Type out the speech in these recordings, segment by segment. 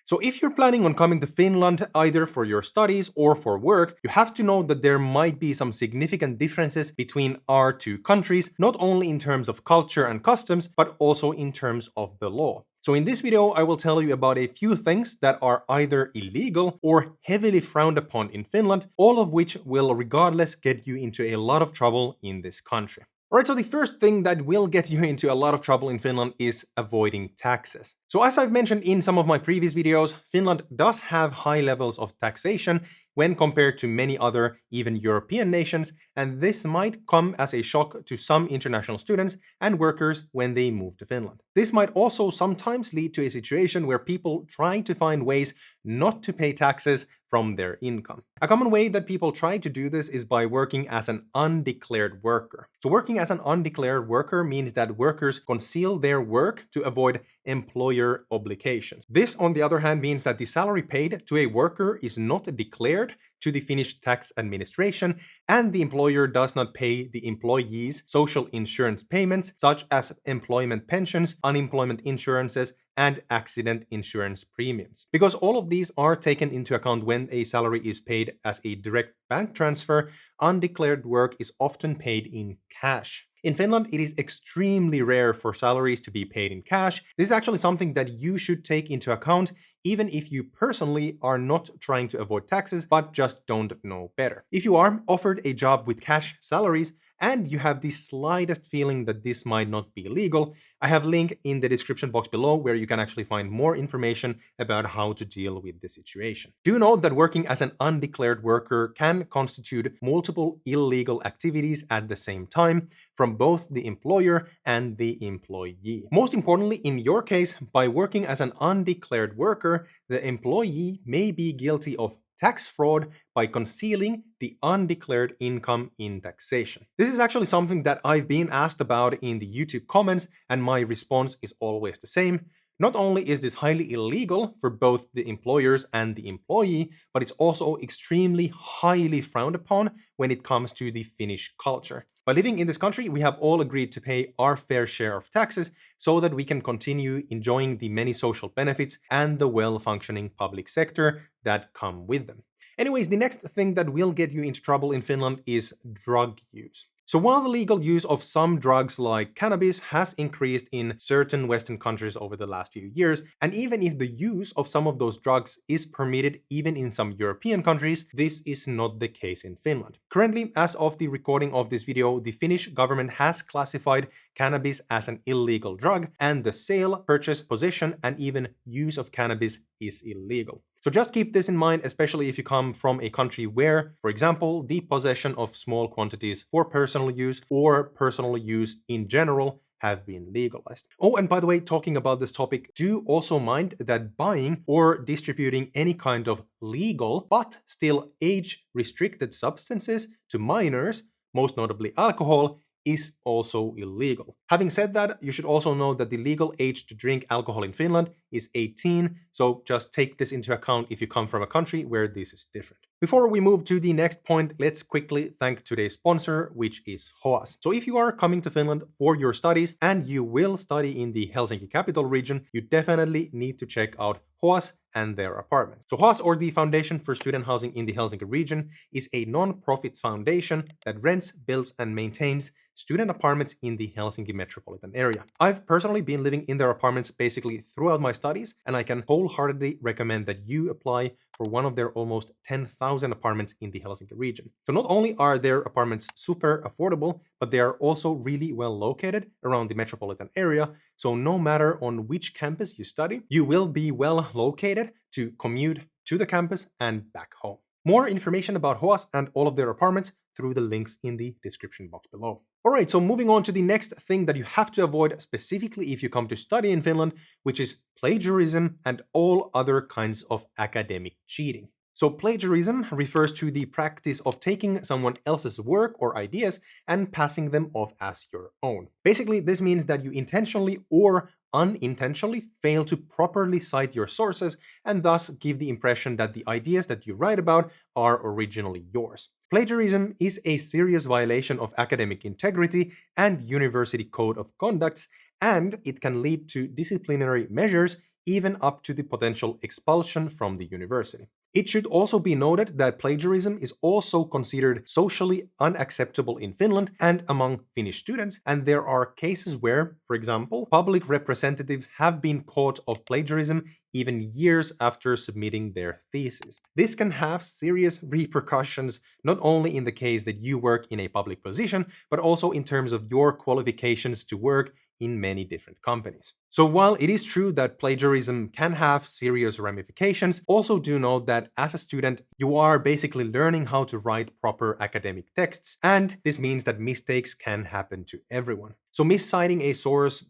So if you're planning on coming to Finland either for your studies or for work, you have to know that there might be some significant differences between our two countries, not only in terms of culture and customs, but also in terms of the law. So in this video, I will tell you about a few things that are either illegal or heavily frowned upon in Finland, all of which will regardless get you into a lot of trouble in this country. Alright, so the first thing that will get you into a lot of trouble in Finland is avoiding taxes. So as I've mentioned in some of my previous videos, Finland does have high levels of taxation when compared to many other, even European nations, and this might come as a shock to some international students and workers when they move to Finland. This might also sometimes lead to a situation where people try to find ways not to pay taxes from their income. A common way that people try to do this is by working as an undeclared worker. So working as an undeclared worker means that workers conceal their work to avoid employer obligations. This, on the other hand, means that the salary paid to a worker is not declared to the Finnish tax administration, and the employer does not pay the employees social insurance payments such as employment pensions, unemployment insurances, and accident insurance premiums. Because all of these are taken into account when a salary is paid as a direct bank transfer, undeclared work is often paid in cash. In Finland, it is extremely rare for salaries to be paid in cash. This is actually something that you should take into account, even if you personally are not trying to avoid taxes, but just don't know better. If you are offered a job with cash salaries, and you have the slightest feeling that this might not be legal, I have a link in the description box below where you can actually find more information about how to deal with the situation. Do note that working as an undeclared worker can constitute multiple illegal activities at the same time from both the employer and the employee. Most importantly, in your case, by working as an undeclared worker, the employee may be guilty of tax fraud by concealing the undeclared income in taxation. This is actually something that I've been asked about in the YouTube comments, and my response is always the same. Not only is this highly illegal for both the employers and the employee, but it's also extremely highly frowned upon when it comes to the Finnish culture. By living in this country, we have all agreed to pay our fair share of taxes so that we can continue enjoying the many social benefits and the well-functioning public sector that come with them. Anyways, the next thing that will get you into trouble in Finland is drug use. So while the legal use of some drugs like cannabis has increased in certain Western countries over the last few years, and even if the use of some of those drugs is permitted even in some European countries, this is not the case in Finland. Currently, as of the recording of this video, the Finnish government has classified cannabis as an illegal drug, and the sale, purchase, possession, and even use of cannabis is illegal. So just keep this in mind, especially if you come from a country where, for example, the possession of small quantities for personal use or personal use in general have been legalized. Oh, and by the way, talking about this topic, do also mind that buying or distributing any kind of legal but still age-restricted substances to minors, most notably alcohol, is also illegal. Having said that, you should also know that the legal age to drink alcohol in Finland is 18, so just take this into account if you come from a country where this is different. Before we move to the next point, let's quickly thank today's sponsor, which is HOAS. So if you are coming to Finland for your studies and you will study in the Helsinki capital region, you definitely need to check out HOAS and their apartments. So HOAS, or the Foundation for Student Housing in the Helsinki region, is a non-profit foundation that rents, builds, and maintains student apartments in the Helsinki metropolitan area. I've personally been living in their apartments basically throughout my studies, and I can wholeheartedly recommend that you apply for one of their almost 10,000 apartments in the Helsinki region. So not only are their apartments super affordable, but they are also really well located around the metropolitan area. So no matter on which campus you study, you will be well located to commute to the campus and back home. More information about HOAS and all of their apartments through the links in the description box below. Alright, so moving on to the next thing that you have to avoid specifically if you come to study in Finland, which is plagiarism and all other kinds of academic cheating. So plagiarism refers to the practice of taking someone else's work or ideas and passing them off as your own. Basically, this means that you intentionally or unintentionally fail to properly cite your sources and thus give the impression that the ideas that you write about are originally yours. Plagiarism is a serious violation of academic integrity and university code of conducts, and it can lead to disciplinary measures even up to the potential expulsion from the university. It should also be noted that plagiarism is also considered socially unacceptable in Finland and among Finnish students, and there are cases where, for example, public representatives have been caught of plagiarism even years after submitting their thesis. This can have serious repercussions not only in the case that you work in a public position, but also in terms of your qualifications to work in many different companies. So while it is true that plagiarism can have serious ramifications, also do note that as a student, you are basically learning how to write proper academic texts, and this means that mistakes can happen to everyone. So misciting a source,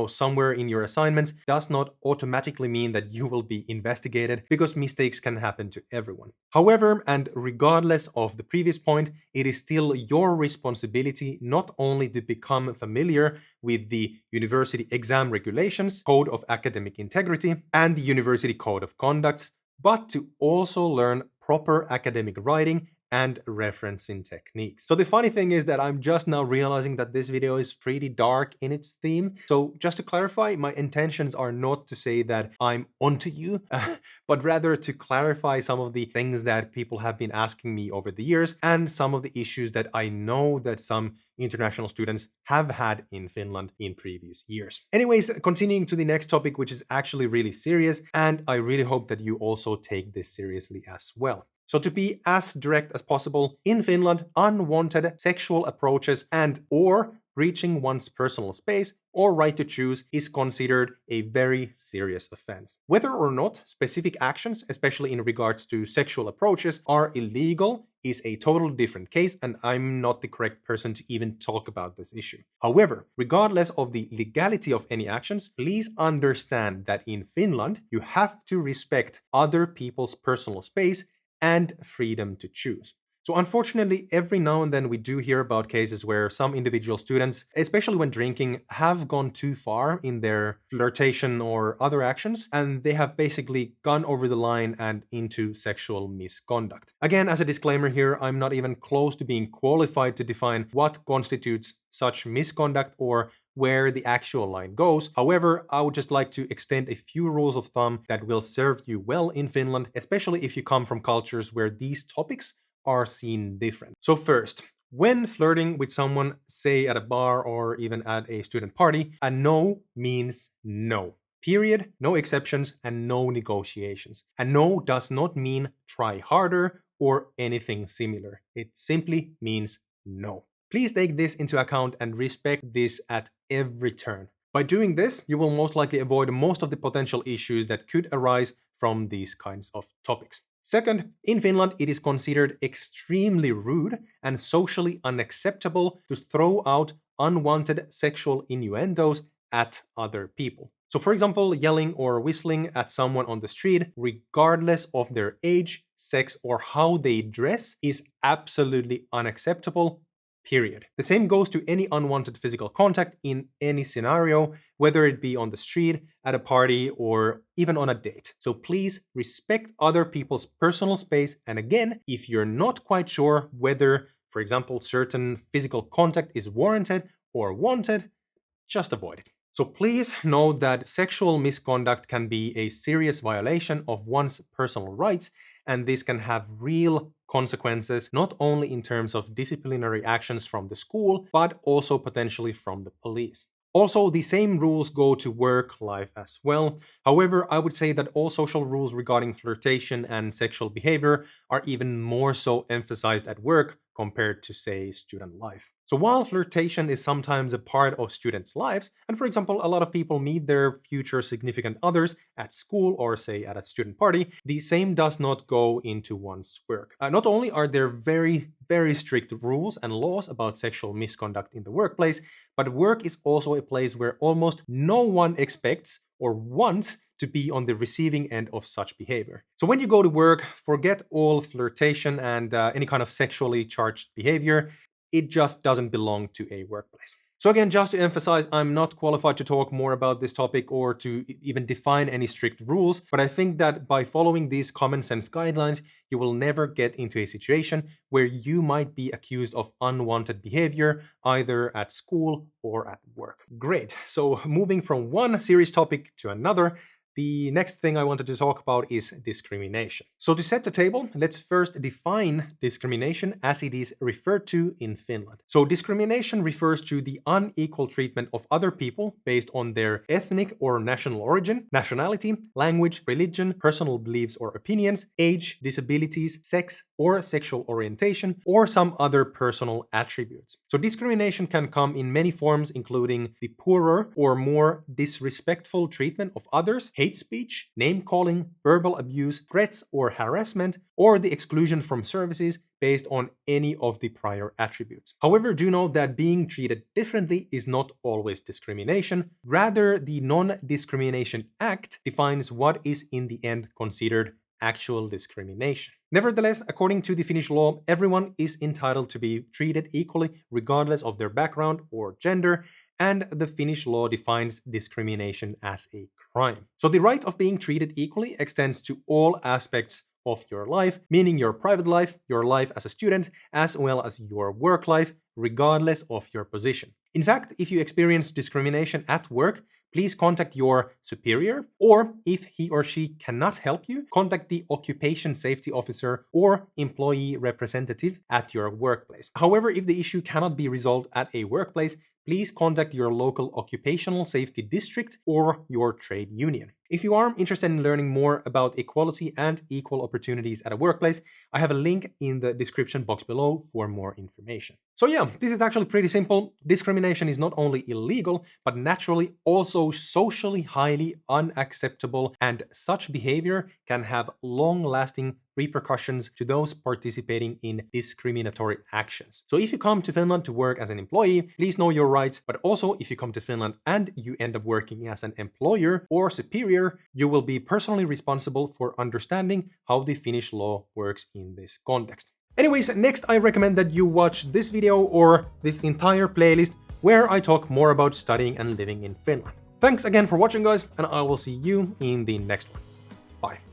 somewhere in your assignments does not automatically mean that you will be investigated, because mistakes can happen to everyone. However, and regardless of the previous point, it is still your responsibility not only to become familiar with the university exam regulations, Code of Academic Integrity, and the University Code of Conduct, but to also learn proper academic writing and referencing techniques. So the funny thing is that I'm just now realizing that this video is pretty dark in its theme. So just to clarify, my intentions are not to say that I'm onto you, but rather to clarify some of the things that people have been asking me over the years and some of the issues that I know that some international students have had in Finland in previous years. Anyways, continuing to the next topic, which is actually really serious, and I really hope that you also take this seriously as well. So to be as direct as possible, in Finland, unwanted sexual approaches and or reaching one's personal space or right to choose is considered a very serious offense. Whether or not specific actions, especially in regards to sexual approaches, are illegal is a totally different case, and I'm not the correct person to even talk about this issue. However, regardless of the legality of any actions, please understand that in Finland, you have to respect other people's personal space and freedom to choose. So unfortunately, every now and then we do hear about cases where some individual students, especially when drinking, have gone too far in their flirtation or other actions, and they have basically gone over the line and into sexual misconduct. Again, as a disclaimer here, I'm not even close to being qualified to define what constitutes such misconduct or where the actual line goes. However, I would just like to extend a few rules of thumb that will serve you well in Finland, especially if you come from cultures where these topics are seen different. So first, when flirting with someone, say at a bar or even at a student party, a no means no. Period, no exceptions, and no negotiations. A no does not mean try harder or anything similar. It simply means no. Please take this into account and respect this at every turn. By doing this, you will most likely avoid most of the potential issues that could arise from these kinds of topics. Second, in Finland, it is considered extremely rude and socially unacceptable to throw out unwanted sexual innuendos at other people. So for example, yelling or whistling at someone on the street, regardless of their age, sex, or how they dress, is absolutely unacceptable. Period. The same goes to any unwanted physical contact in any scenario, whether it be on the street, at a party, or even on a date. So please respect other people's personal space. And again, if you're not quite sure whether, for example, certain physical contact is warranted or wanted, just avoid it. So please know that sexual misconduct can be a serious violation of one's personal rights, and this can have real consequences, not only in terms of disciplinary actions from the school, but also potentially from the police. Also, the same rules go to work life as well. However, I would say that all social rules regarding flirtation and sexual behavior are even more so emphasized at work compared to, say, student life. So while flirtation is sometimes a part of students' lives, and for example, a lot of people meet their future significant others at school or say at a student party, the same does not go into one's work. Not only are there very, very strict rules and laws about sexual misconduct in the workplace, but work is also a place where almost no one expects or wants to be on the receiving end of such behavior. So when you go to work, forget all flirtation and any kind of sexually charged behavior. It just doesn't belong to a workplace. So again, just to emphasize, I'm not qualified to talk more about this topic or to even define any strict rules, but I think that by following these common sense guidelines, you will never get into a situation where you might be accused of unwanted behavior, either at school or at work. Great. So moving from one serious topic to another, the next thing I wanted to talk about is discrimination. So to set the table, let's first define discrimination as it is referred to in Finland. So discrimination refers to the unequal treatment of other people based on their ethnic or national origin, nationality, language, religion, personal beliefs or opinions, age, disabilities, sex or sexual orientation, or some other personal attributes. So discrimination can come in many forms, including the poorer or more disrespectful treatment of others, hate speech, name-calling, verbal abuse, threats or harassment, or the exclusion from services based on any of the prior attributes. However, do note that being treated differently is not always discrimination. Rather, the Non-Discrimination Act defines what is in the end considered actual discrimination. Nevertheless, according to the Finnish law, everyone is entitled to be treated equally regardless of their background or gender, and the Finnish law defines discrimination as a crime. So the right of being treated equally extends to all aspects of your life, meaning your private life, your life as a student, as well as your work life, regardless of your position. In fact, if you experience discrimination at work, please contact your superior, or if he or she cannot help you, contact the occupation safety officer or employee representative at your workplace. However, if the issue cannot be resolved at a workplace, please contact your local occupational safety district or your trade union. If you are interested in learning more about equality and equal opportunities at a workplace, I have a link in the description box below for more information. So yeah, this is actually pretty simple. Discrimination is not only illegal, but naturally also socially highly unacceptable, and such behavior can have long-lasting repercussions to those participating in discriminatory actions. So if you come to Finland to work as an employee, please know your rights, but also if you come to Finland and you end up working as an employer or superior, you will be personally responsible for understanding how the Finnish law works in this context. Anyways, next I recommend that you watch this video or this entire playlist where I talk more about studying and living in Finland. Thanks again for watching, guys, and I will see you in the next one. Bye.